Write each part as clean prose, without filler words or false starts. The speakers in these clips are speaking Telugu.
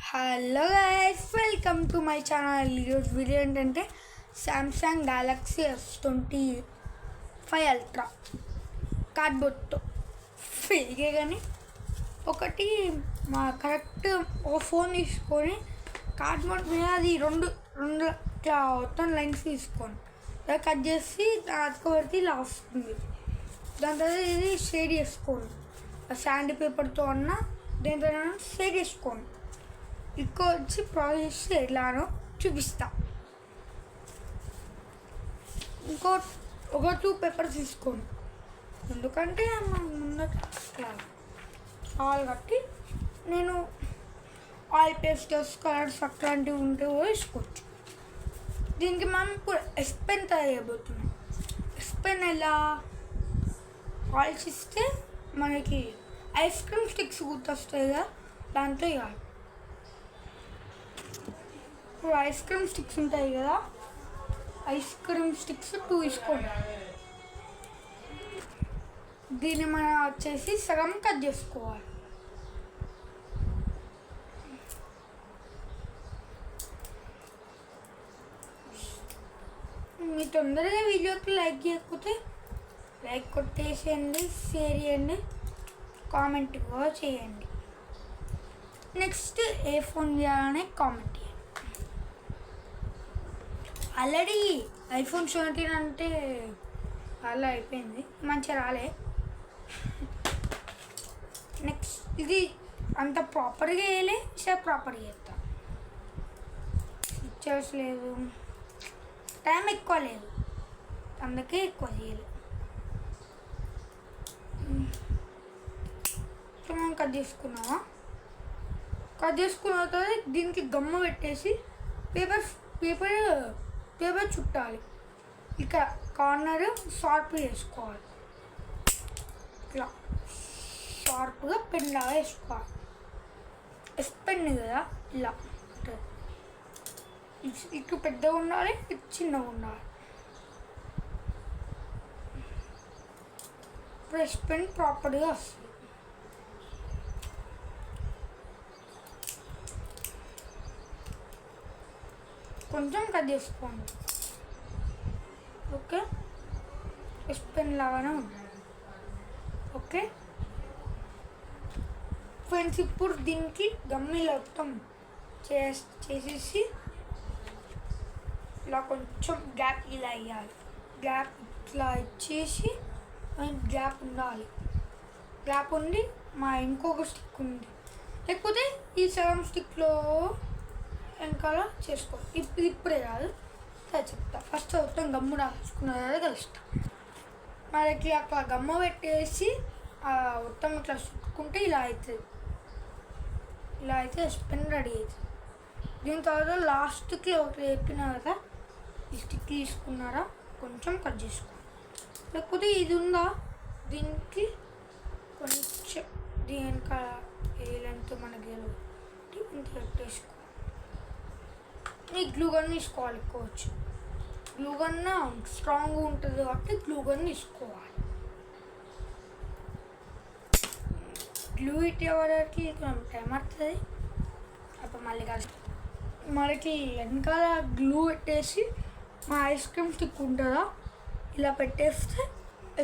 Hello guys, welcome to my channel. ఈరోజు వీడియో ఏంటంటే సామ్సంగ్ గెలాక్సీ S25 అల్ట్రా కార్డ్బోర్డ్తో ఫెయిల్గా కానీ ఒకటి మా కరెక్ట్ ఒక ఫోన్ తీసుకొని కార్డ్బోర్డ్ మీద అది రెండు రెండు ఇట్లా మొత్తం లైన్స్ తీసుకొని కట్ చేసి అతుకు పెడితే ఇలా వస్తుంది. దాని తర్వాత ఇది షేడ్ చేసుకోండి, శాండ్ పేపర్తో అన్న దేంతో షేడ్ చేసుకోండి. ఇక్కడ వచ్చి ప్రాసెస్ ఎట్లానో చూపిస్తా. ఒక 2 పేపర్స్ తీసుకోండి, ఎందుకంటే ముందట ఆయిల్ కట్టి నేను ఆయిల్ పేస్టర్స్ కలర్స్ అట్లాంటివి ఉంటే వేసుకోవచ్చు. దీనికి మనం ఇప్పుడు ఎస్ పెన్ తయారు చేయబోతున్నాం. ఎస్ పెన్ ఎలా ఆయిల్స్ ఇస్తే మనకి ఐస్ క్రీమ్ స్టిక్స్ గుర్తొస్తాయి కదా, దాంతో ఇవ్వాలి. ఇప్పుడు ఐస్ క్రీమ్ స్టిక్స్ ఉంటాయి కదా, ఐస్ క్రీమ్ స్టిక్స్ 2 తీసుకోండి. దీన్ని మనం వచ్చేసి సగం కట్ చేసుకోవాలి. మీ తొందరగా వీడియోకి లైక్ చేయకపోతే లైక్ కొట్టేసేయండి, షేర్ చేయండి, కామెంట్ కూడా చేయండి. నెక్స్ట్ ఏ ఫోన్ చేయాలనే కామెంట్ చేయండి. ఆల్రెడీ ఐఫోన్ 17 అంటే అలా అయిపోయింది, మంచిగా రాలే. నెక్స్ట్ ఇది అంత ప్రాపర్గా వేయలే, సార్ ప్రాపర్గా చేస్తా. ఫీచర్స్ లేదు, టైం ఎక్కువ లేదు, అందుకే ఎక్కువ చేయలేదు. మనం కట్ చేసుకున్నామా, కట్ చేసుకున్న తర్వాత దీనికి గమ్మ పెట్టేసి పేపర్ చుట్టాలి. ఇక కార్నర్ షార్ప్ వేసుకోవాలి, ఇట్లా షార్ప్గా పెన్ లాగా వేసుకోవాలి. ఎస్ పెన్ కదా ఇలా ఇటు పెద్దగా ఉండాలి, ఇటు చిన్నగా ఉండాలి. ఇప్పుడు ఎస్ పెన్ ప్రాపర్గా వస్తుంది. కొంచెం కట్ చేసుకోండి, ఓకే. ఎస్ పెన్ లాగానే ఉంది, ఓకే ఫ్రెండ్స్. ఇప్పుడు దీనికి గమ్మిలో మొత్తం చేసేసి ఇలా కొంచెం గ్యాప్ ఇలా వేయాలి. గ్యాప్ ఇట్లా ఇచ్చేసి గ్యాప్ ఉండాలి. గ్యాప్ ఉండి మా ఇంకొక స్టిక్ ఉంది, లేకపోతే ఈ సగం స్టిక్లో వెనకాల చేసుకో. ఇప్పుడే కాదు, చెప్తా. ఫస్ట్ మొత్తం గమ్ము రాసుకున్నదే కలుస్తా. మనకి అక్కడ గమ్మ పెట్టేసి మొత్తం ఇట్లా చుట్టుకుంటే ఇలా అవుతుంది. ఇలా అయితే పెన్ రెడీ అవుతుంది. దీని తర్వాత లాస్ట్కి ఒకటి చెప్పినా కదా, ఈ స్టిక్ తీసుకున్నారా కొంచెం కట్ చేసుకో. లేకపోతే ఇది ఉందా, దీనికి కొంచెం దీని వెనకాల ఏ లెంత్ మనకి ఇంత పెట్టేసుకో. ఈ గ్లూగన్ తీసుకోవాలి, ఎక్కువచ్చు. గ్లూగన్ స్ట్రాంగ్గా ఉంటుంది కాబట్టి గ్లూగన్ తీసుకోవాలి. గ్లూ ఇట్టే వరకు టైం పడుతుంది, అప్పుడు మళ్ళీ కలిసి మనకి వెనకాల గ్లూ పెట్టేసి మా ఐస్ క్రీమ్ స్టిక్ ఉంటుందా ఇలా పెట్టేస్తే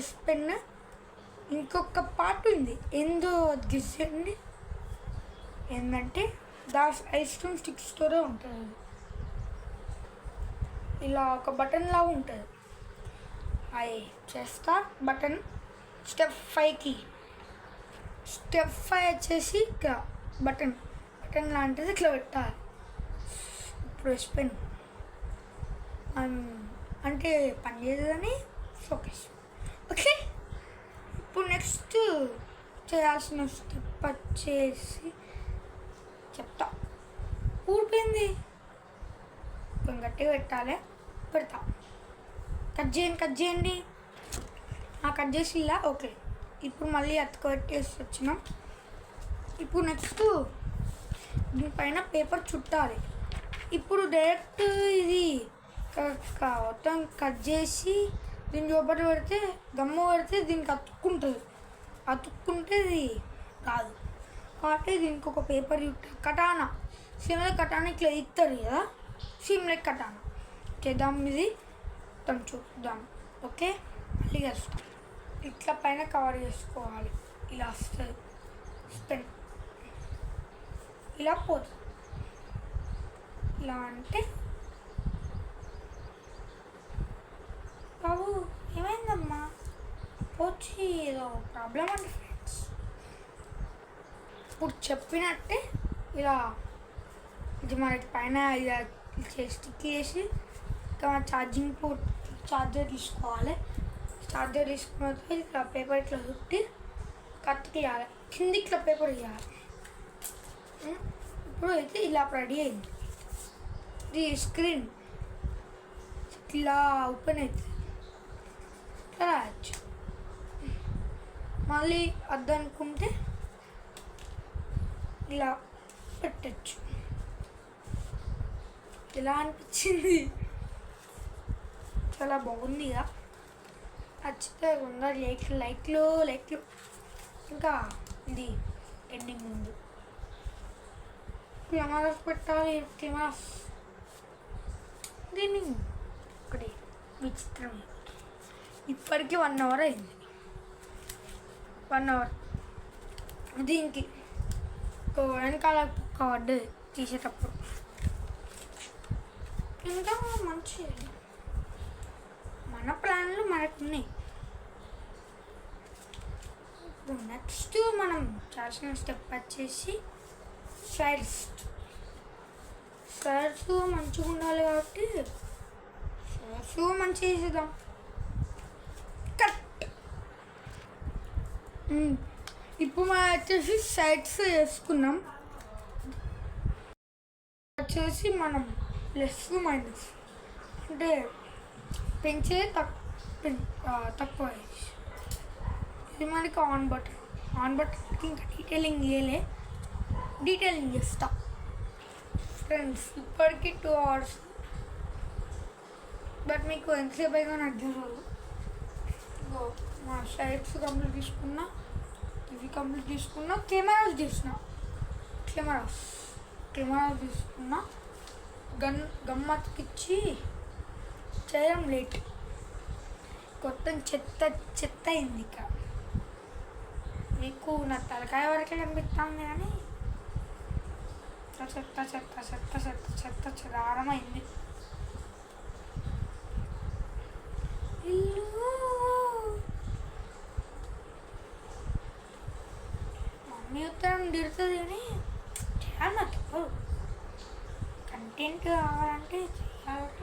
ఎస్ పెన్. ఇంకొక పార్ట్ ఉంది, ఏందో గిస్సండి, ఏంటంటే ఐస్ క్రీమ్ స్టిక్స్తోనే ఉంటుంది. ఇలా ఒక బటన్ లాగా ఉంటుంది, అది చేస్తా. బటన్ స్టెప్ 5కి స్టెప్ 5 వచ్చేసి ఇట్లా బటన్ లాంటిది ఇట్లా పెట్టాలి. ఇప్పుడు ఎస్ పెన్ అంటే పని చేయదని ఫోకస్, ఓకే. ఇప్పుడు నెక్స్ట్ చేయాల్సిన స్టెప్ వచ్చేసి చెప్తా. ఊడిపోయింది, కొంచెం గట్టిగా పెట్టాలి, పెడతా. కట్ చేయండి, కట్ చేసి ఇలా, ఓకే. ఇప్పుడు మళ్ళీ అతుకు పెట్టేసి వచ్చినాం. ఇప్పుడు నెక్స్ట్ దీనిపైన పేపర్ చుట్టాలి. ఇప్పుడు డైరెక్ట్ ఇది మొత్తం కట్ చేసి దీని లోపల పెడితే గమ్మ పెడితే దీనికి అతుక్కుంటుంది, అతుక్కుంటే ఇది రాదు. కాబట్టి దీనికి ఒక పేపర్ కటానా సేమ్ కటానా ఇట్లా ఇస్తారు కదా, సేమ్ లైక్ కటానా చేద్దాం. ఇది మొత్తం చూద్దాం. ఓకే, మళ్ళీ వస్తాం. ఇట్లా పైన కవర్ చేసుకోవాలి. ఇలా వస్తుంది స్పెన్, ఇలా పోతుంది. ఇలా అంటే బాబు ఏమైందమ్మా పోచి ఏదో ప్రాబ్లం అండి ఫ్రెండ్స్. ఇప్పుడు చెప్పినట్టే ఇలా ఇది మనకి పైన ఇలా స్టిక్ చేసి ఇంకా ఛార్జింగ్ పోర్ట్ ఛార్జర్ తీసుకోవాలి. ఛార్జర్ తీసుకున్న తర్వాత ఇట్లా పేపర్ ఇట్లా చుట్టి కత్తికి వేయాలి, కింది ఇట్లా పేపర్ వేయాలి. ఇప్పుడు అయితే ఇలా రెడీ అయింది. ఇది స్క్రీన్ ఇలా ఓపెన్ అవుతుంది. ఇట్లా రాయచ్చు. మళ్ళీ వద్దనుకుంటే ఇలా పెట్టచ్చు. ఎలా అనిపించింది? చాలా బాగుంది కదా. నచ్చితే కొందరు లైక్లు ఇంకా ఇది ఎండింగ్ ఉంది. కెమెరాస్ పెట్టాలి. కెమెరాస్ దీన్ని ఒకటి విచిత్రం. ఇప్పటికీ 1 అవర్ అయింది. 1 అవర్ దీనికి వెనకాల కార్డు తీసేటప్పుడు ఇంకా మంచి మన ప్లాన్లు మనకున్నాయి. ఇప్పుడు నెక్స్ట్ మనం చేసిన స్టెప్ వచ్చేసి సైడ్స్ మంచిగా ఉండాలి కాబట్టి సైడ్స్ మంచిగా చేసేద్దాం. కట్. ఇప్పుడు మనం వచ్చేసి సైడ్స్ వేసుకున్నాం. వచ్చేసి మనం ప్లస్ మైనస్ అంటే పెంచే తక్కువ. ఇది మనకి ఆన్ బటన్కి ఇంకా డీటెయిలింగ్ చేస్తా ఫ్రెండ్స్. ఇప్పటికి 2 అవర్స్, బట్ మీకు ఎంతసేపు అయినా నాకు తెలియదు. మా సైడ్స్ కంప్లీట్ తీసుకున్నా, ఇవి కంప్లీట్ తీసుకున్నా, కెమెరాస్ తీసుకున్నా. గమ్మత్తుకిచ్చి చేయడం లేట్, మొత్తం చెత్త అయింది. ఇక మీకు నా తలకాయ వరకే కనిపిస్తాను కానీ చెత్త చెదారమైంది. మమ్మీ ఉత్తరం తిడుతుంది కానీ చేయాలి. నాకు తప్పదు. కంటెంట్ కావాలంటే చేయాలట.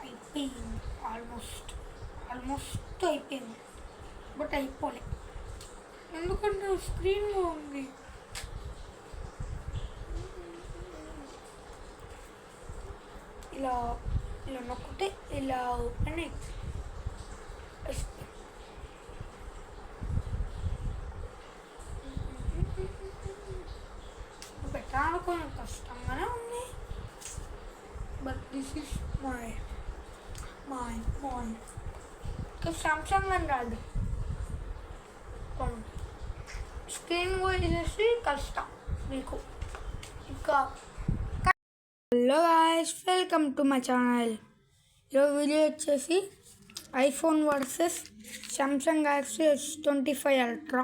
అయిపోయింది. ఆల్మోస్ట్ అయిపోయింది, బట్ అయిపోలే ఎందుకంటే స్క్రీన్ ఉంది. ఇలా నొక్కితే ఇలా ఓపెన్ అవుతుంది. పెట్టడానికి కొంచెం కష్టంగానే ఉంది, బట్ దిస్ ఇస్ మై ఇంకా సామ్సంగ్ అని రాదు. స్క్రీన్ వేసేసి కష్టం మీకు. ఇంకా hello guys, welcome to my channel. ఈరోజు వీడియో వచ్చేసి iPhone versus Samsung Galaxy S25 ultra.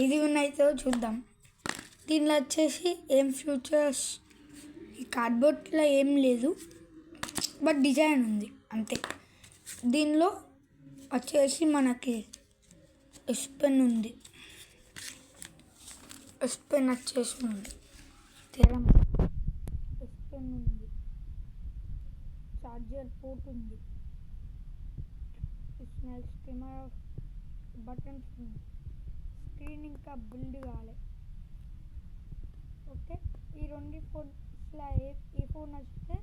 ఇది విన్నైతే చూద్దాం. దీనిలో వచ్చేసి ఏం ఫీచర్స్, ఈ కార్డ్బోర్డ్లో ఏం లేదు, బట్ డిజైన్ ఉంది అంతే. దీనిలో వచ్చేసి మనకి ఎస్ పెన్ ఉంది. ఎస్ పెన్ వచ్చేసి ఉంది, ఎస్ పెన్ ఉంది, చార్జర్ పోర్ట్ ఉంది, కెమెరా బటన్స్ ఉంది. స్క్రీన్ ఇంకా బిల్డ్ కావాలి. ఓకే, ఈ 2 ఫోన్స్లో ఏ ఫోన్ నచ్చితే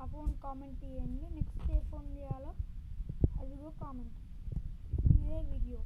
ఆ ఫోన్ కామెంట్ చేయండి. నెక్స్ట్ ఏ ఫోన్ చేయాలో అది కూడా కామెంట్. ఇదే వీడియో.